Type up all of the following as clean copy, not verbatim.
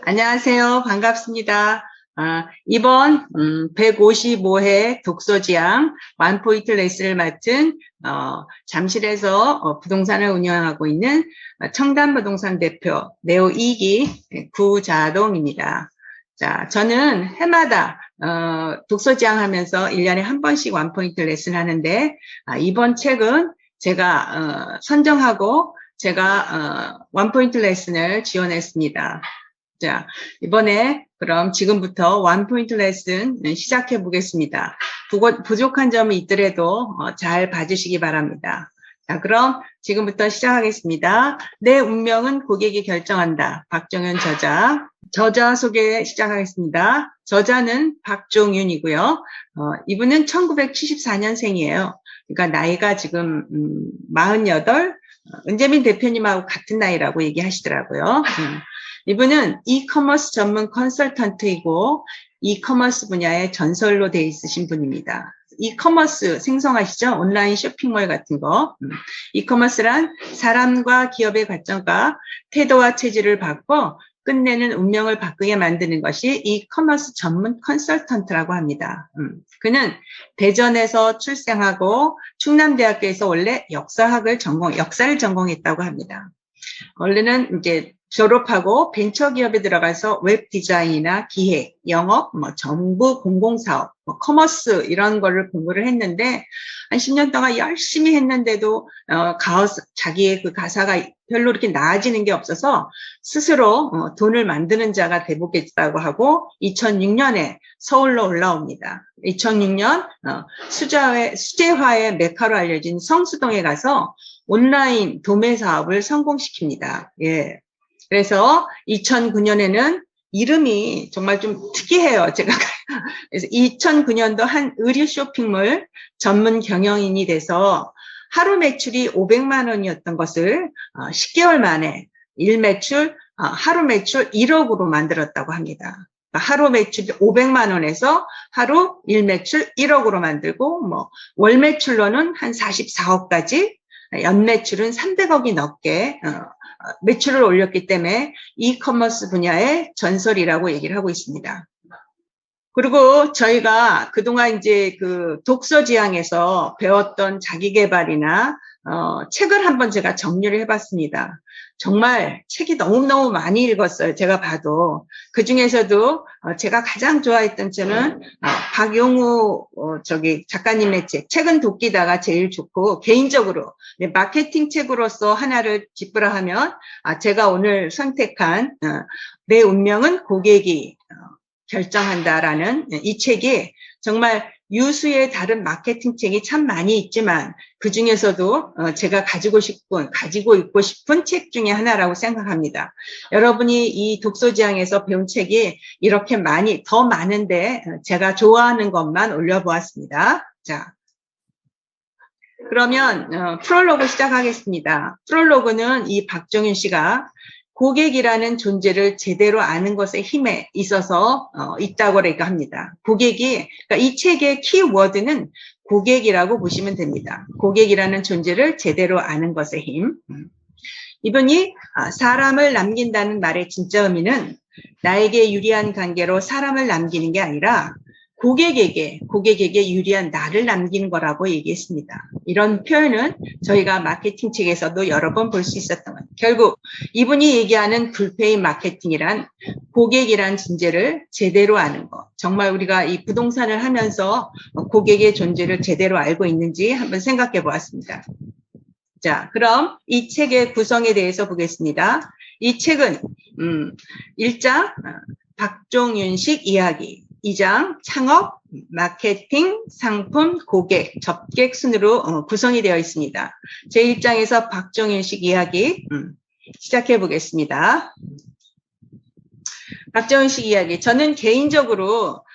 안녕하세요. 반갑습니다. 이번 155회 독서지향 원포인트 레슨을 맡은 잠실에서 부동산을 운영하고 있는 청담부동산 대표 네오 2기 구자동입니다. 자, 저는 해마다 독서지향 하면서 1년에 한 번씩 원포인트 레슨 하는데 이번 책은 제가 선정하고 제가 원포인트 레슨을 지원했습니다. 자, 이번에 그럼 지금부터 원포인트 레슨 시작해 보겠습니다. 부족한 점이 있더라도 잘 봐주시기 바랍니다. 자, 그럼 지금부터 시작하겠습니다. 내 운명은 고객이 결정한다. 박종윤 저자 소개 시작하겠습니다. 저자는 박종윤이고요. 이분은 1974년생이에요. 그러니까 나이가 지금 48, 은재민 대표님하고 같은 나이라고 얘기하시더라고요. 이분은 이커머스 전문 컨설턴트이고 이커머스 분야의 전설로 돼 있으신 분입니다. 이커머스 생성하시죠? 온라인 쇼핑몰 같은 거. 이커머스란 사람과 기업의 관점과 태도와 체질을 바꿔 끝내는 운명을 바꾸게 만드는 것이 이커머스 전문 컨설턴트라고 합니다. 그는 대전에서 출생하고 충남대학교에서 원래 역사를 전공했다고 합니다. 원래는 이제 졸업하고 벤처기업에 들어가서 웹 디자인이나 기획, 영업, 정부 공공사업, 커머스 이런 거를 공부를 했는데 한 10년 동안 열심히 했는데도 자기의 그 가사가 별로 이렇게 나아지는 게 없어서 스스로 돈을 만드는 자가 되보겠다고 하고 2006년에 서울로 올라옵니다. 2006년 수제화의 메카로 알려진 성수동에 가서 온라인 도매 사업을 성공시킵니다. 예. 그래서 2009년에는 이름이 정말 좀 특이해요. 그래서 2009년도 한 의류 쇼핑몰 전문 경영인이 돼서 하루 매출이 500만 원이었던 것을 10개월 만에 하루 매출 1억으로 만들었다고 합니다. 하루 매출 500만 원에서 하루 일매출 1억으로 만들고 월 매출로는 한 44억까지 연매출은 300억이 넘게 매출을 올렸기 때문에 이커머스 분야의 전설이라고 얘기를 하고 있습니다. 그리고 저희가 그동안 이제 그 독서지향에서 배웠던 자기계발이나 책을 한번 제가 정리를 해봤습니다. 정말 책이 너무너무 많이 읽었어요. 제가 봐도. 그 중에서도 제가 가장 좋아했던 책은 박용우 작가님의 책은 도끼다가 제일 좋고, 개인적으로 마케팅 책으로서 하나를 짚으라 하면 제가 오늘 선택한 내 운명은 고객이 결정한다라는 이 책이 정말 유수의 다른 마케팅 책이 참 많이 있지만 그 중에서도 제가 가지고 있고 싶은 책 중에 하나라고 생각합니다. 여러분이 이 독서지향에서 배운 책이 이렇게 더 많은데 제가 좋아하는 것만 올려보았습니다. 자, 그러면 프롤로그 시작하겠습니다. 프롤로그는 이 박종윤 씨가 고객이라는 존재를 제대로 아는 것에 힘에 있어서 있다고 합니다. 그러니까 이 책의 키워드는 고객이라고 보시면 됩니다. 고객이라는 존재를 제대로 아는 것의 힘. 이분이 사람을 남긴다는 말의 진짜 의미는 나에게 유리한 관계로 사람을 남기는 게 아니라 고객에게 유리한 나를 남기는 거라고 얘기했습니다. 이런 표현은 저희가 마케팅 책에서도 여러 번 볼 수 있었던 것. 결국 이분이 얘기하는 풀페이 마케팅이란 고객이란 존재를 제대로 아는 것. 정말 우리가 이 부동산을 하면서 고객의 존재를 제대로 알고 있는지 한번 생각해 보았습니다. 자, 그럼 이 책의 구성에 대해서 보겠습니다. 이 책은 1장 박종윤식 이야기, 2장 창업, 마케팅, 상품, 고객, 접객 순으로 구성이 되어 있습니다. 제1장에서 박종윤식 이야기 시작해 보겠습니다. 박종윤식 이야기. 저는 개인적으로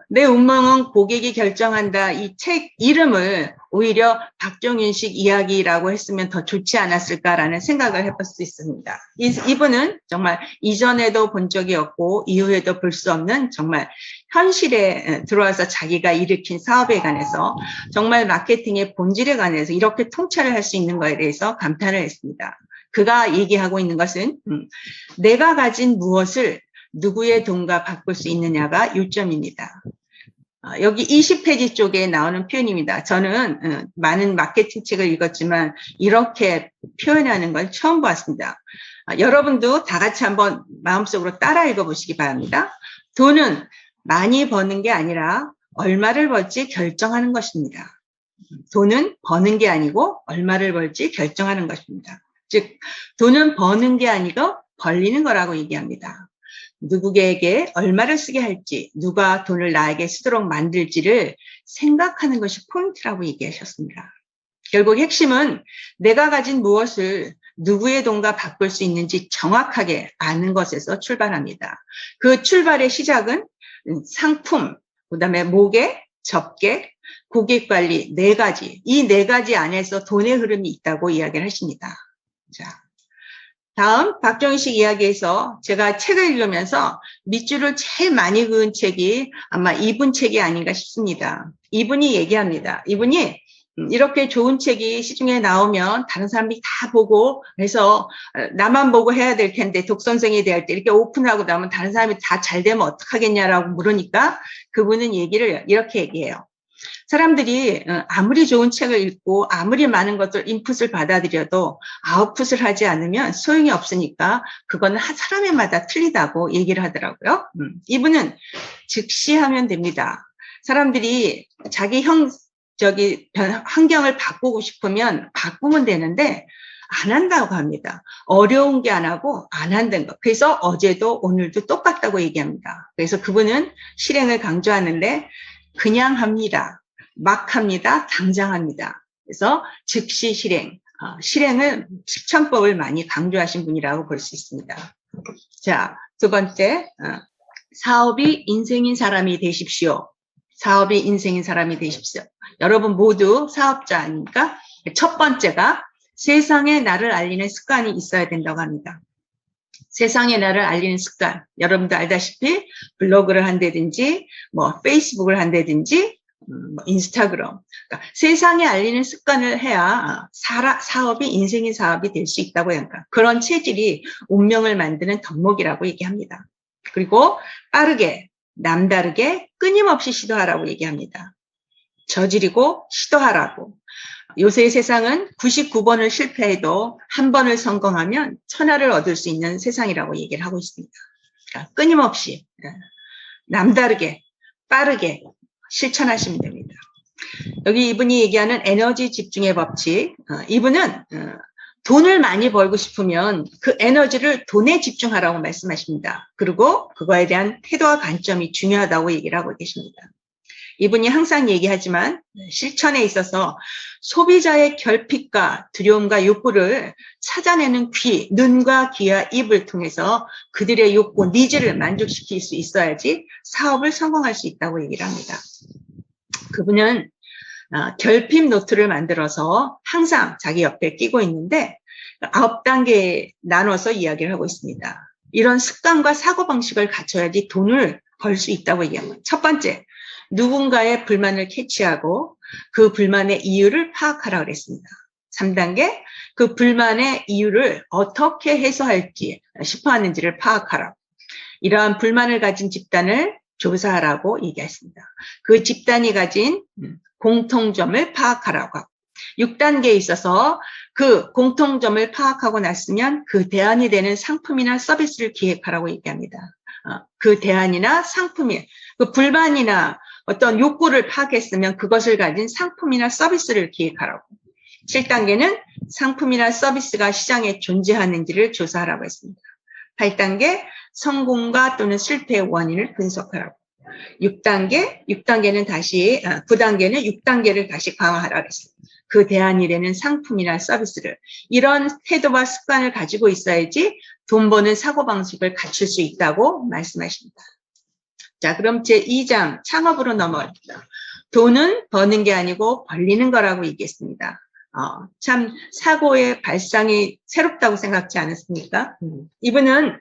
내 운명은 고객이 결정한다. 이 책 이름을 오히려 박종윤식 이야기라고 했으면 더 좋지 않았을까라는 생각을 해볼 수 있습니다. 이분은 정말 이전에도 본 적이 없고 이후에도 볼 수 없는 정말 현실에 들어와서 자기가 일으킨 사업에 관해서 정말 마케팅의 본질에 관해서 이렇게 통찰을 할 수 있는 것에 대해서 감탄을 했습니다. 그가 얘기하고 있는 것은 내가 가진 무엇을 누구의 돈과 바꿀 수 있느냐가 요점입니다. 여기 20페이지 쪽에 나오는 표현입니다. 저는 많은 마케팅 책을 읽었지만 이렇게 표현하는 걸 처음 봤습니다. 여러분도 다 같이 한번 마음속으로 따라 읽어보시기 바랍니다. 돈은 많이 버는 게 아니라 얼마를 벌지 결정하는 것입니다. 돈은 버는 게 아니고 얼마를 벌지 결정하는 것입니다. 즉, 돈은 버는 게 아니고 벌리는 거라고 얘기합니다. 누구에게 얼마를 쓰게 할지, 누가 돈을 나에게 쓰도록 만들지를 생각하는 것이 포인트라고 얘기하셨습니다. 결국 핵심은 내가 가진 무엇을 누구의 돈과 바꿀 수 있는지 정확하게 아는 것에서 출발합니다. 그 출발의 시작은 상품, 그다음에 모객, 접객, 고객 관리 4가지. 이 4가지 안에서 돈의 흐름이 있다고 이야기를 하십니다. 자, 다음 박정희식 이야기에서 제가 책을 읽으면서 밑줄을 제일 많이 그은 책이 아마 이분 책이 아닌가 싶습니다. 이분이 얘기합니다. 이분이 이렇게 좋은 책이 시중에 나오면 다른 사람들이 다 보고 그래서 나만 보고 해야 될 텐데 독선생이 될 때 이렇게 오픈하고 나면 다른 사람이 다 잘 되면 어떡하겠냐라고 물으니까 그분은 얘기를 이렇게 얘기해요. 사람들이 아무리 좋은 책을 읽고 아무리 많은 것들 인풋을 받아들여도 아웃풋을 하지 않으면 소용이 없으니까 그거는 사람마다 틀리다고 얘기를 하더라고요. 이분은 즉시 하면 됩니다. 사람들이 자기 환경을 바꾸고 싶으면 바꾸면 되는데 안 한다고 합니다. 어려운 게 안 하고 안 한다는 거. 그래서 어제도 오늘도 똑같다고 얘기합니다. 그래서 그분은 실행을 강조하는데 그냥 합니다. 막 합니다. 당장 합니다. 그래서 즉시 실행, 실행을 실천법을 많이 강조하신 분이라고 볼 수 있습니다. 자, 두 번째, 사업이 인생인 사람이 되십시오. 사업이 인생인 사람이 되십시오. 여러분 모두 사업자 아닙니까? 첫 번째가 세상에 나를 알리는 습관이 있어야 된다고 합니다. 세상에 나를 알리는 습관. 여러분도 알다시피 블로그를 한다든지, 페이스북을 한다든지, 인스타그램. 그러니까 세상에 알리는 습관을 해야 사업이 인생의 사업이 될 수 있다고 합니다. 그런 체질이 운명을 만드는 덕목이라고 얘기합니다. 그리고 빠르게, 남다르게, 끊임없이 시도하라고 얘기합니다. 저지르고 시도하라고. 요새 세상은 99번을 실패해도 한 번을 성공하면 천하를 얻을 수 있는 세상이라고 얘기를 하고 있습니다. 그러니까 끊임없이, 남다르게, 빠르게 실천하시면 됩니다. 여기 이분이 얘기하는 에너지 집중의 법칙. 이분은 돈을 많이 벌고 싶으면 그 에너지를 돈에 집중하라고 말씀하십니다. 그리고 그거에 대한 태도와 관점이 중요하다고 얘기를 하고 계십니다. 이분이 항상 얘기하지만 실천에 있어서 소비자의 결핍과 두려움과 욕구를 찾아내는 귀, 눈과 귀와 입을 통해서 그들의 욕구, 니즈를 만족시킬 수 있어야지 사업을 성공할 수 있다고 얘기를 합니다. 그분은 결핍 노트를 만들어서 항상 자기 옆에 끼고 있는데 9단계 나눠서 이야기를 하고 있습니다. 이런 습관과 사고방식을 갖춰야지 돈을 벌 수 있다고 얘기합니다. 첫 번째, 누군가의 불만을 캐치하고 그 불만의 이유를 파악하라고 그랬습니다. 3단계, 그 불만의 이유를 어떻게 해소할지 싶어하는지를 파악하라고. 이러한 불만을 가진 집단을 조사하라고 얘기했습니다. 그 집단이 가진 공통점을 파악하라고 하고 6단계에 있어서 그 공통점을 파악하고 났으면 그 대안이 되는 상품이나 서비스를 기획하라고 얘기합니다. 그 대안이나 상품이 그 불만이나 어떤 욕구를 파악했으면 그것을 가진 상품이나 서비스를 기획하라고. 7단계는 상품이나 서비스가 시장에 존재하는지를 조사하라고 했습니다. 8단계 성공과 또는 실패의 원인을 분석하라고. 6단계는 다시 9단계는 6단계를 다시 강화하라고 했습니다. 그 대안이 되는 상품이나 서비스를 이런 태도와 습관을 가지고 있어야지 돈 버는 사고방식을 갖출 수 있다고 말씀하십니다. 자, 그럼 제2장 창업으로 넘어갑니다. 돈은 버는 게 아니고 벌리는 거라고 얘기했습니다. 참 사고의 발상이 새롭다고 생각지 않았습니까? 이분은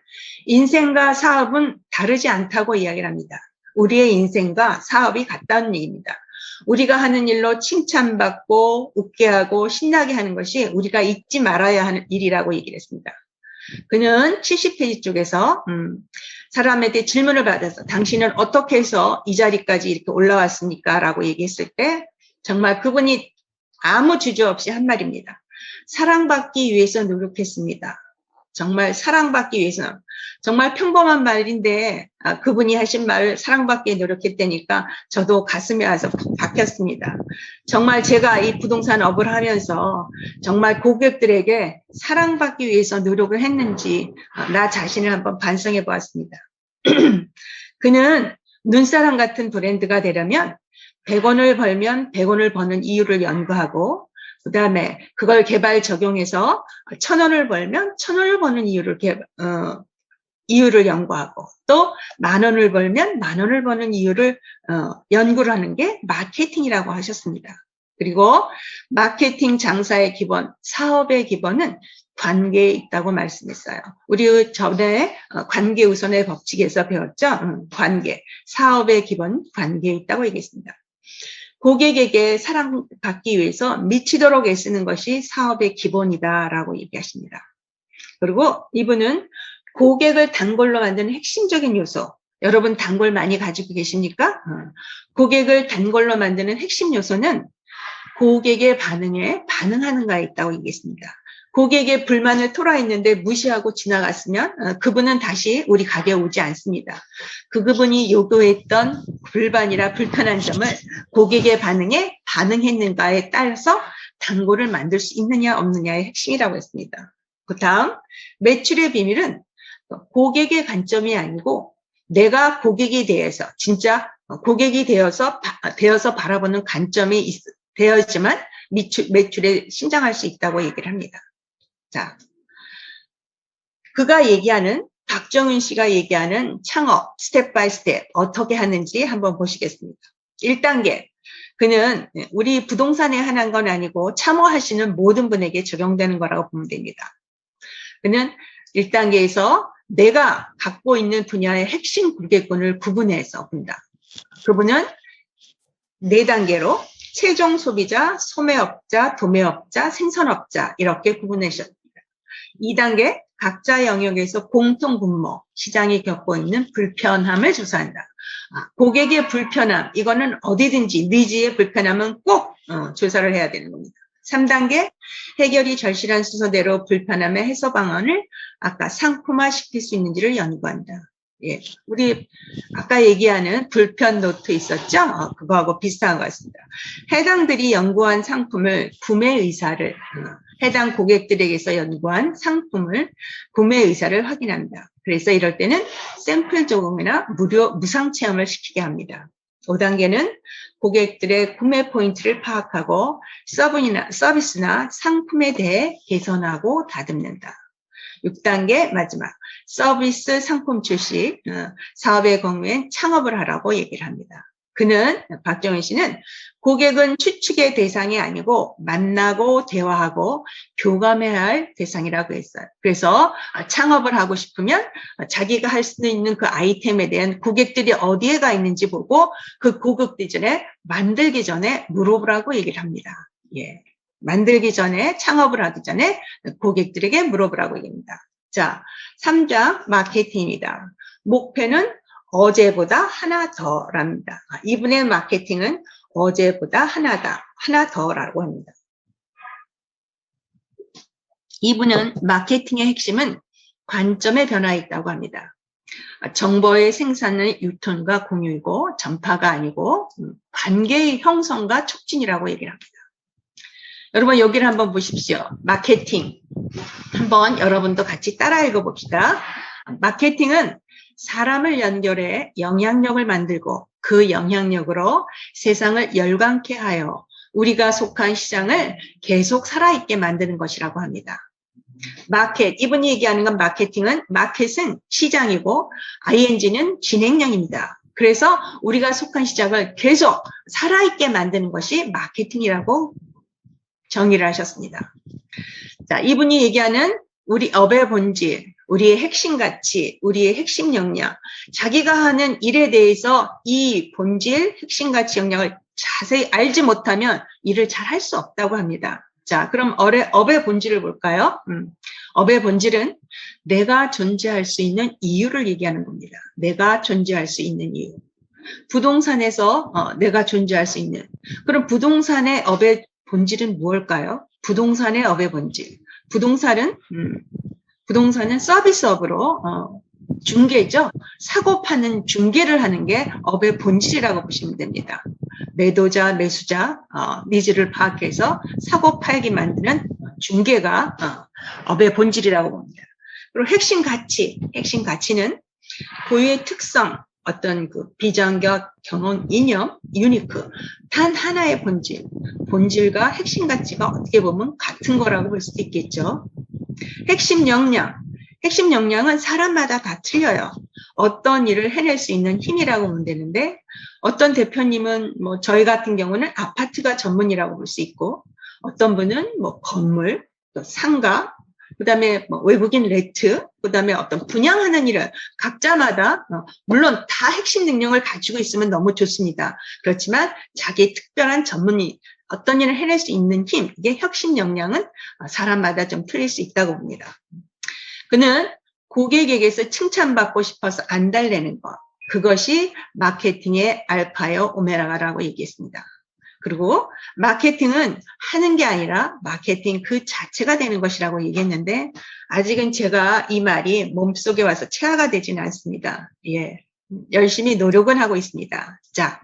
인생과 사업은 다르지 않다고 이야기를 합니다. 우리의 인생과 사업이 같다는 얘기입니다. 우리가 하는 일로 칭찬받고 웃게 하고 신나게 하는 것이 우리가 잊지 말아야 하는 일이라고 얘기를 했습니다. 그는 70페이지 쪽에서 사람한테 질문을 받아서 당신은 어떻게 해서 이 자리까지 이렇게 올라왔습니까? 라고 얘기했을 때 정말 그분이 아무 주저 없이 한 말입니다. 사랑받기 위해서 노력했습니다. 정말 사랑받기 위해서. 정말 평범한 말인데 그분이 하신 말 사랑받기 노력했다니까 저도 가슴에 와서 박혔습니다. 정말 제가 이 부동산 업을 하면서 정말 고객들에게 사랑받기 위해서 노력을 했는지 나 자신을 한번 반성해 보았습니다. 그는 눈사람 같은 브랜드가 되려면 100원을 벌면 100원을 버는 이유를 연구하고 그 다음에 그걸 개발 적용해서 1000원을 벌면 1000원을 버는 이유를 연구하고 또 10,000원을 벌면 10,000원을 버는 이유를 연구를 하는 게 마케팅이라고 하셨습니다. 그리고 마케팅 장사의 기본, 사업의 기본은 관계에 있다고 말씀했어요. 우리 전에 관계 우선의 법칙에서 배웠죠. 관계, 사업의 기본 관계에 있다고 얘기했습니다. 고객에게 사랑받기 위해서 미치도록 애쓰는 것이 사업의 기본이다라고 얘기하십니다. 그리고 이분은 고객을 단골로 만드는 핵심적인 요소, 여러분 단골 많이 가지고 계십니까? 고객을 단골로 만드는 핵심 요소는 고객의 반응에 반응하는가에 있다고 얘기했습니다. 고객의 불만을 토로했는데 무시하고 지나갔으면 그분은 다시 우리 가게에 오지 않습니다. 그분이 요구했던 불만이나 불편한 점을 고객의 반응에 반응했는가에 따라서 단골을 만들 수 있느냐 없느냐의 핵심이라고 했습니다. 그 다음 매출의 비밀은 고객의 관점이 아니고 내가 고객에 대해서 진짜 고객이 되어서 바라보는 관점이 되어야지만 매출에 신장할 수 있다고 얘기를 합니다. 자, 그가 얘기하는 박정윤 씨가 얘기하는 창업 스텝 바이 스텝 어떻게 하는지 한번 보시겠습니다. 1단계 그는 우리 부동산에 한한 건 아니고 참여하시는 모든 분에게 적용되는 거라고 보면 됩니다. 그는 1단계에서 내가 갖고 있는 분야의 핵심 고객군을 구분해서 본다. 그분은 4단계로 최종 소비자, 소매업자, 도매업자, 생산업자 이렇게 구분하셨습니다. 2단계 각자 영역에서 공통 분모, 시장이 겪고 있는 불편함을 조사한다. 고객의 불편함, 이거는 어디든지 니즈의 불편함은 꼭 조사를 해야 되는 겁니다. 3단계 해결이 절실한 순서대로 불편함의 해소 방안을 아까 상품화 시킬 수 있는지를 연구한다. 예, 우리 아까 얘기하는 불편 노트 있었죠? 그거하고 비슷한 것 같습니다. 해당들이 연구한 상품을 구매 의사를 해당 고객들에게서 연구한 상품을 구매 의사를 확인합니다. 그래서 이럴 때는 샘플 조공이나 무상 체험을 시키게 합니다. 5단계는 고객들의 구매 포인트를 파악하고 서비스나 상품에 대해 개선하고 다듬는다. 6단계 마지막 서비스 상품 출시 사업의 경우엔 창업을 하라고 얘기를 합니다. 그는 박정윤 씨는 고객은 추측의 대상이 아니고 만나고 대화하고 교감해야 할 대상이라고 했어요. 그래서 창업을 하고 싶으면 자기가 할 수 있는 그 아이템에 대한 고객들이 어디에 가 있는지 보고 그 고객들 전에 만들기 전에 물어보라고 얘기를 합니다. 예. 만들기 전에 창업을 하기 전에 고객들에게 물어보라고 얘기합니다. 자, 3장 마케팅입니다. 목표는 어제보다 하나 더랍니다. 이분의 마케팅은 어제보다 하나 더라고 합니다. 이분은 마케팅의 핵심은 관점의 변화에 있다고 합니다. 정보의 생산의 유통과 공유이고 전파가 아니고 관계의 형성과 촉진이라고 얘기를 합니다. 여러분 여기를 한번 보십시오. 마케팅. 한번 여러분도 같이 따라 읽어봅시다. 마케팅은 사람을 연결해 영향력을 만들고 그 영향력으로 세상을 열광케 하여 우리가 속한 시장을 계속 살아있게 만드는 것이라고 합니다. 마켓, 이분이 얘기하는 건 마켓은 시장이고 ing는 진행령입니다. 그래서 우리가 속한 시장을 계속 살아있게 만드는 것이 마케팅이라고 정의를 하셨습니다. 자, 이분이 얘기하는 우리 업의 본질, 우리의 핵심 가치, 우리의 핵심 역량, 자기가 하는 일에 대해서 이 본질, 핵심 가치 역량을 자세히 알지 못하면 일을 잘 할 수 없다고 합니다. 자, 그럼 업의 본질을 볼까요? 업의 본질은 내가 존재할 수 있는 이유를 얘기하는 겁니다. 내가 존재할 수 있는 이유. 부동산에서 내가 존재할 수 있는. 그럼 부동산의 업의 본질은 무엇일까요? 부동산의 업의 본질. 부동산은 서비스업으로 중개죠. 사고 파는 중개를 하는 게 업의 본질이라고 보시면 됩니다. 매도자, 매수자 니즈를 파악해서 사고 팔기 만드는 중개가 업의 본질이라고 봅니다. 그리고 핵심 가치는 고유의 특성, 어떤 그 비정격, 경험, 이념, 유니크, 단 하나의 본질과 핵심 가치가 어떻게 보면 같은 거라고 볼 수도 있겠죠. 핵심 역량은 사람마다 다 틀려요. 어떤 일을 해낼 수 있는 힘이라고 보면 되는데, 어떤 대표님은 뭐 저희 같은 경우는 아파트가 전문이라고 볼 수 있고, 어떤 분은 뭐 건물, 또 상가, 그다음에 뭐 외국인 레트, 그다음에 어떤 분양하는 일을 각자마다 물론 다 핵심 능력을 가지고 있으면 너무 좋습니다. 그렇지만 자기 특별한 전문이 어떤 일을 해낼 수 있는 힘, 이게 핵심 역량은 사람마다 좀 틀릴 수 있다고 봅니다. 그는 고객에게서 칭찬받고 싶어서 안 달래는 것, 그것이 마케팅의 알파요 오메가라고 얘기했습니다. 그리고 마케팅은 하는 게 아니라 마케팅 그 자체가 되는 것이라고 얘기했는데, 아직은 제가 이 말이 몸속에 와서 체화가 되지는 않습니다. 예, 열심히 노력은 하고 있습니다. 자,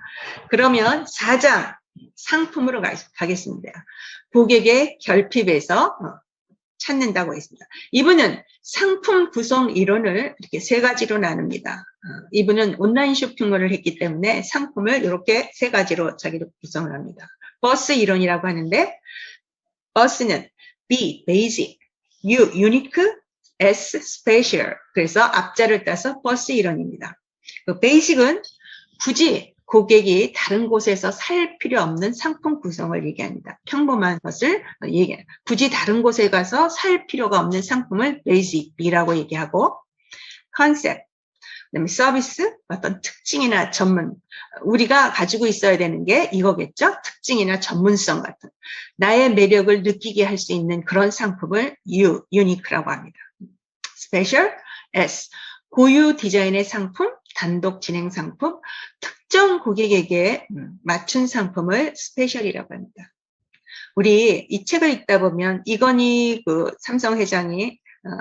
그러면 4장 상품으로 가겠습니다. 고객의 결핍에서 찾는다고 했습니다. 이분은 상품 구성 이론을 이렇게 3가지로 나눕니다. 이분은 온라인 쇼핑몰을 했기 때문에 상품을 이렇게 3가지로 자기로 구성을 합니다. 버스 이론이라고 하는데, 버스는 B, basic, U, unique, S, special. 그래서 앞자를 따서 버스 이론입니다. 그 basic은 굳이 고객이 다른 곳에서 살 필요 없는 상품 구성을 얘기합니다. 평범한 것을 얘기해요. 굳이 다른 곳에 가서 살 필요가 없는 상품을 베이직 B라고 얘기하고, 컨셉, 그다음에 서비스, 어떤 특징이나 전문, 우리가 가지고 있어야 되는 게 이거겠죠. 특징이나 전문성 같은 나의 매력을 느끼게 할 수 있는 그런 상품을 U, 유니크라고 합니다. 스페셜, S, 고유 디자인의 상품, 단독 진행 상품, 특정 고객에게 맞춘 상품을 스페셜이라고 합니다. 우리 이 책을 읽다 보면 이건희 그 삼성 회장이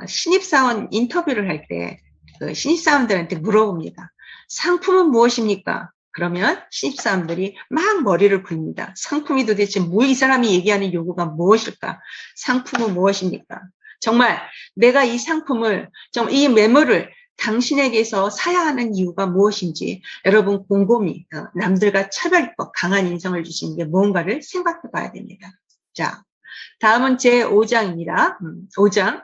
신입사원 인터뷰를 할 때 그 신입사원들한테 물어봅니다. 상품은 무엇입니까? 그러면 신입사원들이 막 머리를 굴립니다. 상품이 도대체 뭐 이 사람이 얘기하는 요구가 무엇일까? 상품은 무엇입니까? 정말 내가 이 상품을, 이 매물을 당신에게서 사야 하는 이유가 무엇인지 여러분 곰곰이 남들과 차별법 강한 인성을 주시는 게 뭔가를 생각해 봐야 됩니다. 자, 다음은 제 5장입니다. 5장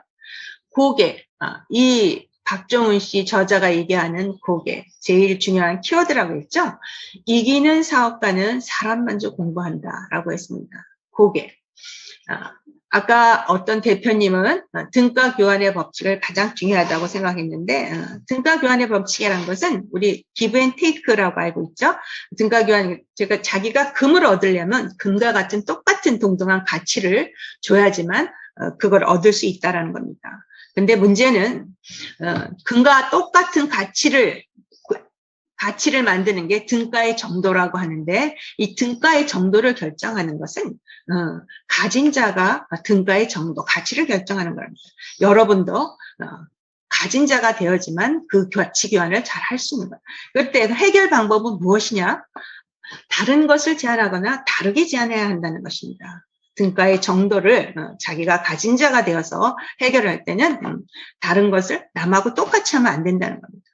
고객. 이 박종훈 씨 저자가 얘기하는 고객, 제일 중요한 키워드라고 했죠. 이기는 사업가는 사람 먼저 공부한다라고 했습니다. 고객. 아까 어떤 대표님은 등가 교환의 법칙을 가장 중요하다고 생각했는데, 등가 교환의 법칙이라는 것은 우리 기브 앤 테이크라고 알고 있죠. 등가 교환, 자기가 금을 얻으려면 금과 같은 똑같은 동등한 가치를 줘야지만 그걸 얻을 수 있다라는 겁니다. 근데 문제는 금과 똑같은 가치를 만드는 게 등가의 정도라고 하는데, 이 등가의 정도를 결정하는 것은 가진 자가 등가의 정도, 가치를 결정하는 겁니다. 여러분도 가진 자가 되어야지만 그 가치 교환을 잘 할 수 있는 거예요. 그때 해결 방법은 무엇이냐? 다른 것을 제한하거나 다르게 제한해야 한다는 것입니다. 등가의 정도를 자기가 가진 자가 되어서 해결할 때는 다른 것을 남하고 똑같이 하면 안 된다는 겁니다.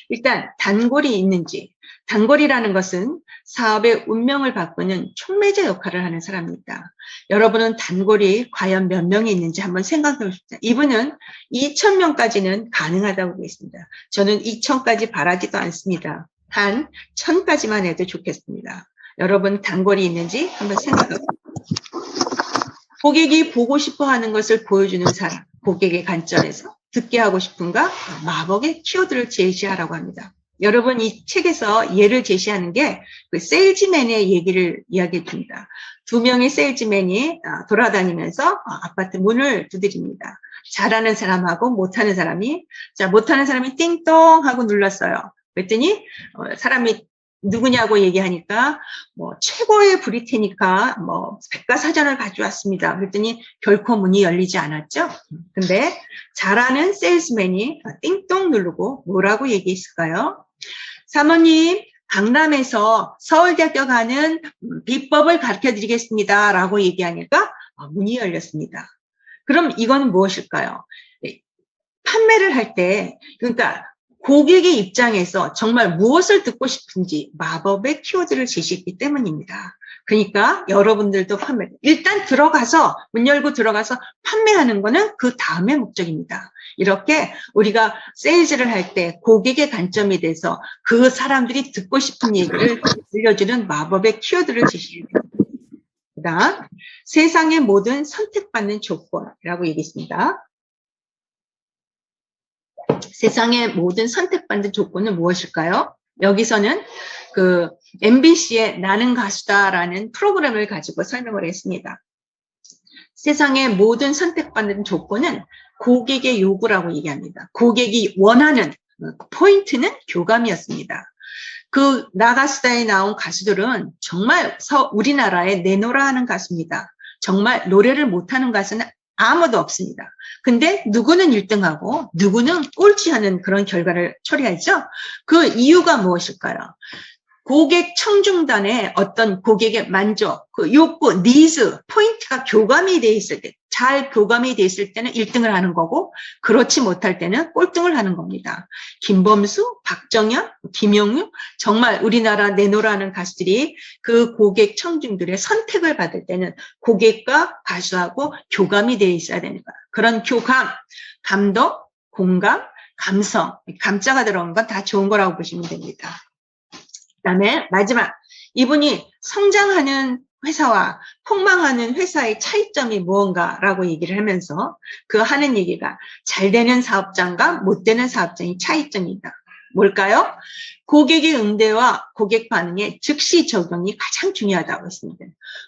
일단 단골이 있는지, 단골이라는 것은 사업의 운명을 바꾸는 촉매제 역할을 하는 사람입니다. 여러분은 단골이 과연 몇 명이 있는지 한번 생각해 보십시오. 이분은 2,000명까지는 가능하다고 보겠습니다. 저는 2,000까지 바라지도 않습니다. 한 1,000까지만 해도 좋겠습니다. 여러분 단골이 있는지 한번 생각해 보십시오. 고객이 보고 싶어 하는 것을 보여주는 사람, 고객의 관점에서 듣게 하고 싶은가? 마법의 키워드를 제시하라고 합니다. 여러분 이 책에서 예를 제시하는 게 그 세일즈맨의 얘기를 이야기해 줍니다. 두 명의 세일즈맨이 돌아다니면서 아파트 문을 두드립니다. 잘하는 사람하고 못하는 사람이, 자, 못하는 사람이 띵동 하고 눌렀어요. 그랬더니 사람이 누구냐고 얘기하니까 뭐 최고의 브리테니까 뭐 백과사전을 가져왔습니다. 그랬더니 결코 문이 열리지 않았죠. 근데 잘하는 세일즈맨이 띵동 누르고 뭐라고 얘기했을까요? 사모님, 강남에서 서울대학교 가는 비법을 가르쳐 드리겠습니다. 라고 얘기하니까 문이 열렸습니다. 그럼 이건 무엇일까요? 판매를 할 때, 그러니까 고객의 입장에서 정말 무엇을 듣고 싶은지 마법의 키워드를 제시했기 때문입니다. 그러니까 여러분들도 일단 들어가서, 문 열고 들어가서 판매하는 거는 그 다음의 목적입니다. 이렇게 우리가 세일즈를 할 때 고객의 관점이 돼서 그 사람들이 듣고 싶은 얘기를 들려주는 마법의 키워드를 제시합니다. 그 다음, 세상의 모든 선택받는 조건이라고 얘기했습니다. 세상의 모든 선택받는 조건은 무엇일까요? 여기서는 그 MBC의 나는 가수다라는 프로그램을 가지고 설명을 했습니다. 세상의 모든 선택받는 조건은 고객의 요구라고 얘기합니다. 고객이 원하는 포인트는 교감이었습니다. 그 나가수다에 나온 가수들은 정말 우리나라에 내노라 하는 가수입니다. 정말 노래를 못하는 가수는 아무도 없습니다. 근데 누구는 1등하고 누구는 꼴찌하는 그런 결과를 초래하죠. 그 이유가 무엇일까요? 고객 청중단의 어떤 고객의 만족, 그 욕구, 니즈, 포인트가 교감이 돼 있을 때, 잘 교감이 돼 있을 때는 1등을 하는 거고, 그렇지 못할 때는 꼴등을 하는 겁니다. 김범수, 박정현, 김용유, 정말 우리나라 내노라는 가수들이 그 고객 청중들의 선택을 받을 때는 고객과 가수하고 교감이 돼 있어야 됩니다. 그런 교감, 감동, 공감, 감성, 감자가 들어간 건 다 좋은 거라고 보시면 됩니다. 그다음에 마지막, 이분이 성장하는 회사와 폭망하는 회사의 차이점이 무언가라고 얘기를 하면서 그 하는 얘기가 잘 되는 사업장과 못 되는 사업장의 차이점이다. 뭘까요? 고객의 응대와 고객 반응의 즉시 적용이 가장 중요하다고 했습니다.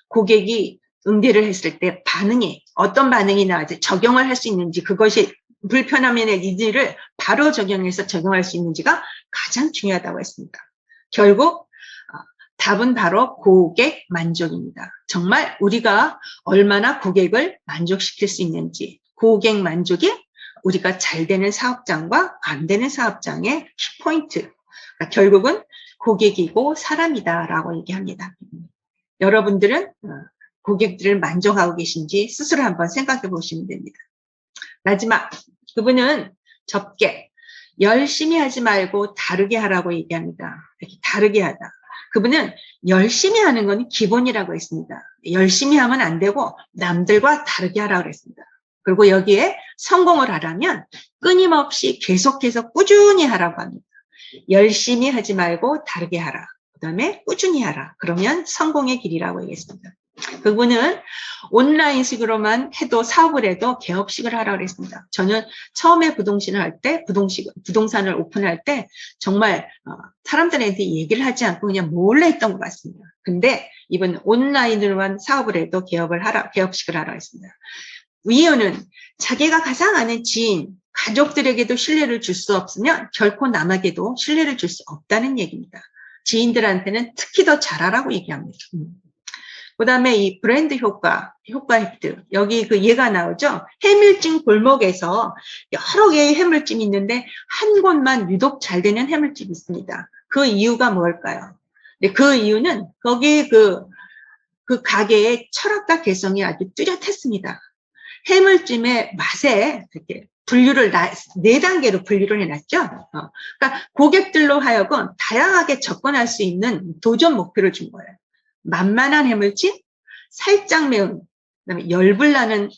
고객이 응대를 했을 때 반응이 어떤 반응이 나와서 적용을 할 수 있는지, 그것이 불편함의 니즈를 바로 적용해서 적용할 수 있는지가 가장 중요하다고 했습니다. 결국 답은 바로 고객 만족입니다. 정말 우리가 얼마나 고객을 만족시킬 수 있는지, 고객 만족이 우리가 잘 되는 사업장과 안 되는 사업장의 키포인트, 그러니까 결국은 고객이고 사람이다라고 얘기합니다. 여러분들은 고객들을 만족하고 계신지 스스로 한번 생각해 보시면 됩니다. 마지막, 그분은 접게 열심히 하지 말고 다르게 하라고 얘기합니다. 이렇게 다르게 하다. 그분은 열심히 하는 건 기본이라고 했습니다. 열심히 하면 안 되고 남들과 다르게 하라고 했습니다. 그리고 여기에 성공을 하려면 끊임없이 계속해서 꾸준히 하라고 합니다. 열심히 하지 말고 다르게 하라. 그 다음에 꾸준히 하라. 그러면 성공의 길이라고 얘기했습니다. 그분은 온라인식으로만 해도 사업을 해도 개업식을 하라고 했습니다. 저는 처음에 부동산을 할 때, 부동산을 오픈할 때 정말 사람들한테 얘기를 하지 않고 그냥 몰래 했던 것 같습니다. 근데 이번 온라인으로만 사업을 해도 개업식을 하라고 했습니다. 이유는 자기가 가장 아는 지인, 가족들에게도 신뢰를 줄 수 없으면 결코 남에게도 신뢰를 줄 수 없다는 얘기입니다. 지인들한테는 특히 더 잘하라고 얘기합니다. 그 다음에 이 브랜드 효과 획득. 여기 그 예가 나오죠? 해물찜 골목에서 여러 개의 해물찜이 있는데 한 곳만 유독 잘 되는 해물찜이 있습니다. 그 이유가 뭘까요? 그 이유는 거기 그 가게의 철학과 개성이 아주 뚜렷했습니다. 해물찜의 맛에 이렇게 분류를 4단계로 분류를 해놨죠. 그러니까 고객들로 하여금 다양하게 접근할 수 있는 도전 목표를 준 거예요. 만만한 해물찜, 살짝 매운, 그다음에 열불 나는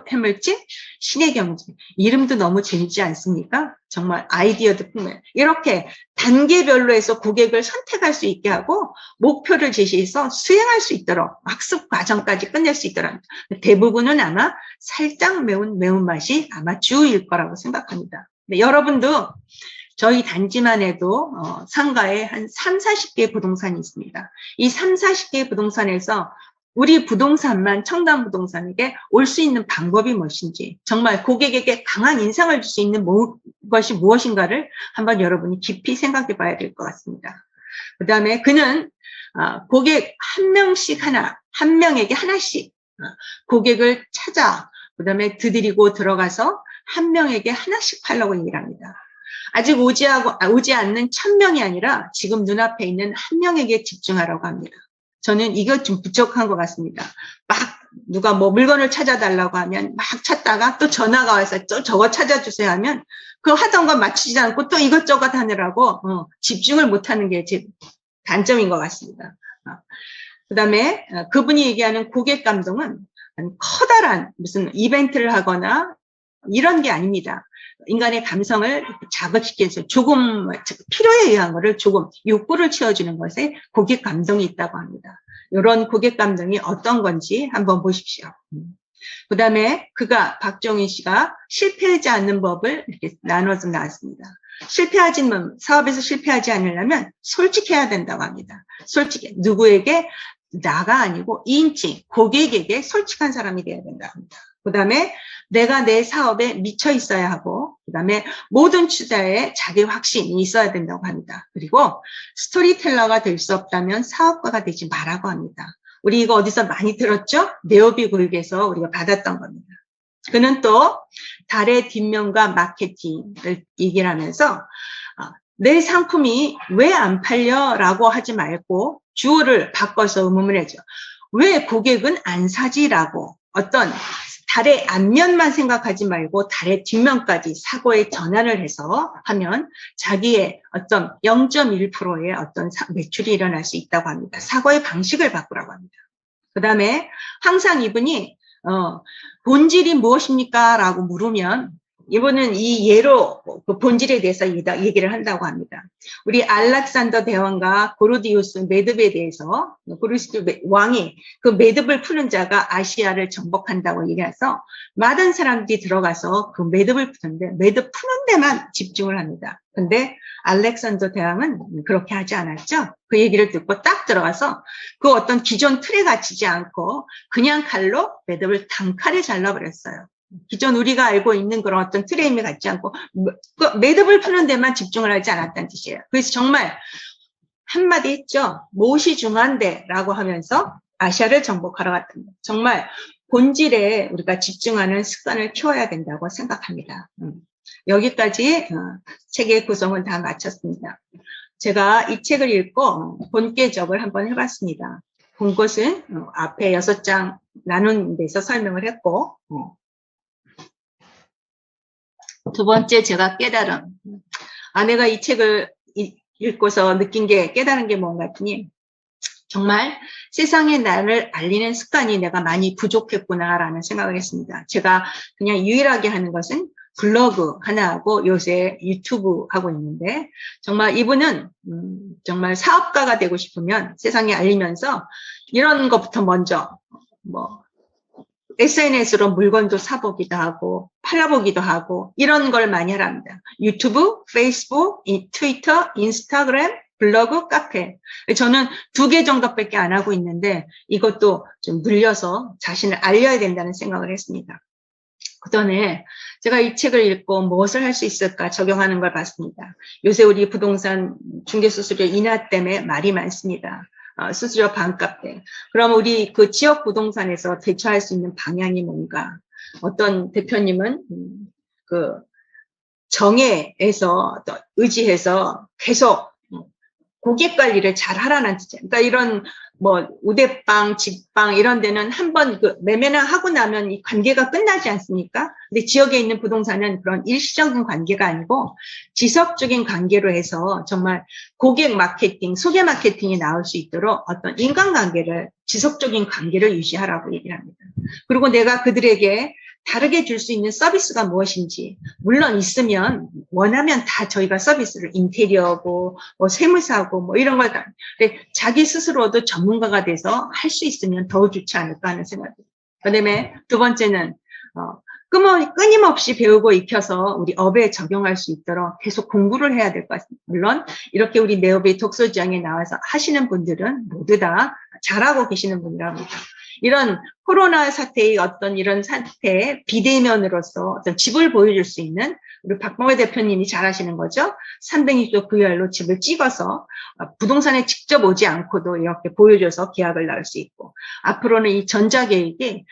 해물찜, 신의 경지. 이름도 너무 재밌지 않습니까? 정말 아이디어도 풍부해요. 이렇게 단계별로 해서 고객을 선택할 수 있게 하고 목표를 제시해서 수행할 수 있도록 학습 과정까지 끝낼 수 있도록 대부분은 아마 살짝 매운 매운맛이 아마 주일 거라고 생각합니다. 네, 여러분도 저희 단지만 해도 상가에 한 3, 40개 부동산이 있습니다. 이 3, 40개 부동산에서 우리 부동산만 청담 부동산에게 올 수 있는 방법이 무엇인지, 정말 고객에게 강한 인상을 줄 수 있는 것이 무엇인가를 한번 여러분이 깊이 생각해 봐야 될 것 같습니다. 그 다음에 그는 고객 한 명씩 한 명에게 하나씩 고객을 찾아 그 다음에 드리고 들어가서 한 명에게 하나씩 팔려고 얘기를 합니다. 아직 오지 않는 1000명이 아니라 지금 눈앞에 있는 한 명에게 집중하라고 합니다. 저는 이거 좀 부족한 것 같습니다. 막 누가 뭐 물건을 찾아달라고 하면 막 찾다가 또 전화가 와서 또 저거 찾아주세요 하면 그 하던 거 맞추지 않고 또 이것저것 하느라고 집중을 못하는 게 제 단점인 것 같습니다. 그 다음에 그분이 얘기하는 고객 감동은 커다란 무슨 이벤트를 하거나 이런 게 아닙니다. 인간의 감성을 자극시켜서 조금 필요에 의한 거를 조금 욕구를 채워주는 것에 고객 감동이 있다고 합니다. 이런 고객 감동이 어떤 건지 한번 보십시오. 그 다음에 박정희 씨가 실패하지 않는 법을 이렇게 나눠서 나왔습니다. 사업에서 실패하지 않으려면 솔직해야 된다고 합니다. 솔직해. 누구에게? 나가 아니고 인칭, 고객에게 솔직한 사람이 돼야 된다고 합니다. 그 다음에 내가 내 사업에 미쳐 있어야 하고, 그 다음에 모든 투자에 자기 확신이 있어야 된다고 합니다. 그리고 스토리텔러가 될 수 없다면 사업가가 되지 말라고 합니다. 우리 이거 어디서 많이 들었죠? 네오비 교육에서 우리가 받았던 겁니다. 그는 또 달의 뒷면과 마케팅을 얘기를 하면서 내 상품이 왜 안 팔려? 라고 하지 말고 주어를 바꿔서 의문을 해줘. 왜 고객은 안 사지? 라고 어떤 달의 앞면만 생각하지 말고 달의 뒷면까지 사고에 전환을 해서 하면 자기의 어떤 0.1%의 어떤 매출이 일어날 수 있다고 합니다. 사고의 방식을 바꾸라고 합니다. 그 다음에 항상 이분이 본질이 무엇입니까? 라고 물으면 이분은 이 예로 그 본질에 대해서 얘기를 한다고 합니다. 우리 알렉산더 대왕과 고르디우스 매듭에 대해서 고르디우스 왕이 그 매듭을 푸는 자가 아시아를 정복한다고 얘기해서 많은 사람들이 들어가서 그 매듭을 푸는데 매듭 푸는 데만 집중을 합니다. 근데 알렉산더 대왕은 그렇게 하지 않았죠. 그 얘기를 듣고 딱 들어가서 그 어떤 기존 틀에 갇히지 않고 그냥 칼로 매듭을 단칼에 잘라버렸어요. 기존 우리가 알고 있는 그런 어떤 트레임에 갖지 않고 매듭을 푸는 데만 집중을 하지 않았다는 뜻이에요. 그래서 정말 한마디 했죠. 무엇이 중요한데라고 하면서 아시아를 정복하러 갔답니다. 정말 본질에 우리가 집중하는 습관을 키워야 된다고 생각합니다. 여기까지 책의 구성은 다 마쳤습니다. 제가 이 책을 읽고 본계적을 한번 해봤습니다. 본 것은 앞에 6장 나눈 데서 설명을 했고 두 번째 제가 깨달음. 내가 이 책을 읽고서 느낀 게 깨달은 게 뭔가 했더니 정말 세상에 나를 알리는 습관이 내가 많이 부족했구나라는 생각을 했습니다. 제가 그냥 유일하게 하는 것은 블로그 하나 하고 요새 유튜브 하고 있는데 정말 이분은 정말 사업가가 되고 싶으면 세상에 알리면서 이런 것부터 먼저 SNS로 물건도 사보기도 하고 팔아보기도 하고 이런 걸 많이 하랍니다. 유튜브, 페이스북, 트위터, 인스타그램, 블로그, 카페. 저는 2개 정도밖에 안 하고 있는데 이것도 좀 늘려서 자신을 알려야 된다는 생각을 했습니다. 그전에 제가 이 책을 읽고 무엇을 할 수 있을까 적용하는 걸 봤습니다. 요새 우리 부동산 중개수수료 인하 때문에 말이 많습니다. 수수료 반값대. 그럼 우리 그 지역 부동산에서 대처할 수 있는 방향이 뭔가? 어떤 대표님은 그 정회에서 의지해서 계속 고객 관리를 잘 하라는 뜻이에요. 그러니까 이런 우대빵, 집빵 이런 데는 한번 그 매매나 하고 나면 이 관계가 끝나지 않습니까? 근데 지역에 있는 부동산은 그런 일시적인 관계가 아니고 지속적인 관계로 해서 정말 고객 마케팅, 소개 마케팅이 나올 수 있도록 어떤 인간관계를 지속적인 관계를 유지하라고 얘기를 합니다. 그리고 내가 그들에게 다르게 줄 수 있는 서비스가 무엇인지 물론 있으면 원하면 다 저희가 서비스를 인테리어고 세무사고 이런 걸 다 자기 스스로도 전문가가 돼서 할 수 있으면 더 좋지 않을까 하는 생각입니다. 그다음에 두 번째는 끊임없이 배우고 익혀서 우리 업에 적용할 수 있도록 계속 공부를 해야 될 것 같습니다. 물론 이렇게 우리 네오베이 독서지향에 나와서 하시는 분들은 모두 다 잘하고 계시는 분이랍니다. 이런 코로나 사태의 어떤 이런 사태에 비대면으로서 어떤 집을 보여줄 수 있는 우리 박범계 대표님이 잘하시는 거죠. 360도 VR로 집을 찍어서 부동산에 직접 오지 않고도 이렇게 보여줘서 계약을 나올 수 있고, 앞으로는 이 전자계약이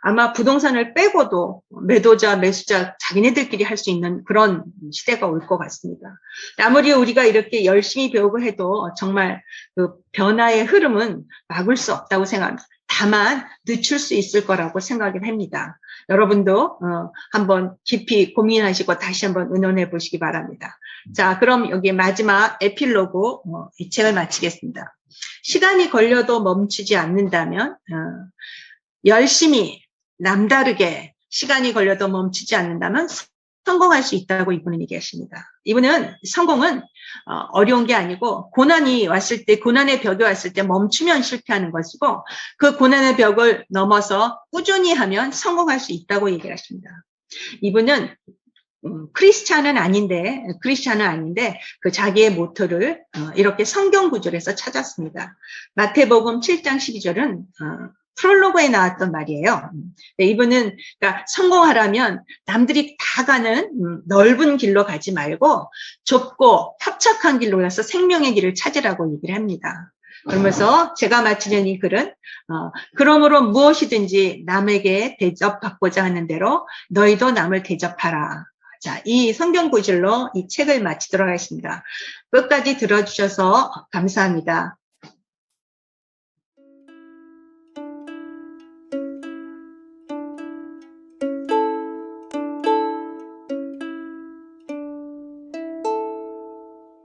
아마 부동산을 빼고도 매도자, 매수자 자기네들끼리 할 수 있는 그런 시대가 올 것 같습니다. 아무리 우리가 이렇게 열심히 배우고 해도 정말 그 변화의 흐름은 막을 수 없다고 생각합니다. 다만 늦출 수 있을 거라고 생각을 합니다. 여러분도 한번 깊이 고민하시고 다시 한번 의논해 보시기 바랍니다. 자, 그럼 여기 마지막 에필로그 이 책을 마치겠습니다. 시간이 걸려도 멈추지 않는다면 열심히 남다르게 시간이 걸려도 멈추지 않는다면 성공할 수 있다고 이분은 얘기하십니다. 이분은 성공은 어려운 게 아니고 고난이 왔을 때, 고난의 벽이 왔을 때 멈추면 실패하는 것이고, 그 고난의 벽을 넘어서 꾸준히 하면 성공할 수 있다고 얘기하십니다. 이분은 크리스찬은 아닌데 그 자기의 모토를 이렇게 성경 구절에서 찾았습니다. 마태복음 7장 12절은 프롤로그에 나왔던 말이에요. 네, 이분은 그러니까 성공하려면 남들이 다 가는 넓은 길로 가지 말고 좁고 협착한 길로 가서 생명의 길을 찾으라고 얘기를 합니다. 그러면서 제가 마치는 이 글은 그러므로 무엇이든지 남에게 대접받고자 하는 대로 너희도 남을 대접하라. 자, 이 성경 구절로 이 책을 마치도록 하겠습니다. 끝까지 들어주셔서 감사합니다.